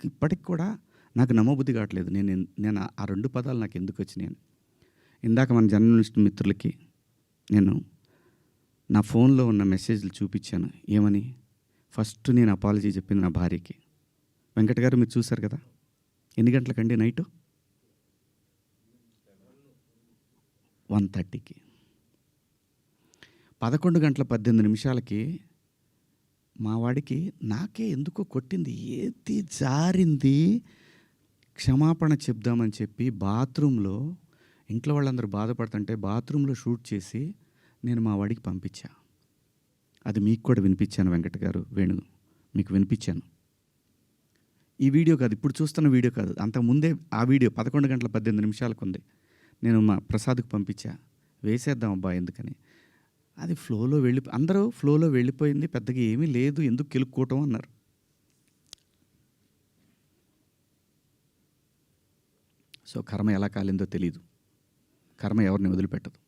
నాకు ఇప్పటికి కూడా నాకు నమ్మబుద్ధి కావట్లేదు. నేను ఆ 2 పదాలు నాకు ఎందుకు వచ్చినాయని. ఇందాక మన జర్నలిస్ట్ మిత్రులకి నేను నా ఫోన్‌లో ఉన్న మెసేజ్‌లు చూపించాను. ఏమని? ఫస్ట్ నేను అపాలజీ చెప్పింది నా భార్యకి. వెంకట్ గారు మీరు చూసారు కదా! ఎన్ని గంటలకండి నైటు? 1:30కి. 11:18 మా వాడికి నాకే ఎందుకో కొట్టింది. ఏది జారింది. క్షమాపణ చెప్దామని చెప్పి బాత్రూంలో ఇంట్లో వాళ్ళందరూ బాధపడుతుంటే బాత్రూంలో షూట్ చేసి నేను మా వాడికి పంపించా. అది మీకు కూడా వినిపించాను వెంకట్ గారు, వేణు మీకు వినిపించాను. ఈ వీడియో కాదు, ఇప్పుడు చూస్తున్న వీడియో కాదు. అంతకుముందే ఆ వీడియో 11:18 ఉంది. నేను మా ప్రసాద్‌కి పంపించా. వేసేద్దాం అబ్బా ఎందుకని. అది అందరూ ఫ్లోలో వెళ్ళిపోయింది. పెద్దగా ఏమీ లేదు. ఎందుకు కెలుక్కోవటం అన్నారు. సో కర్మ ఎలా కాలిందో తెలీదు. కర్మ ఎవరిని వదిలిపెట్టదు.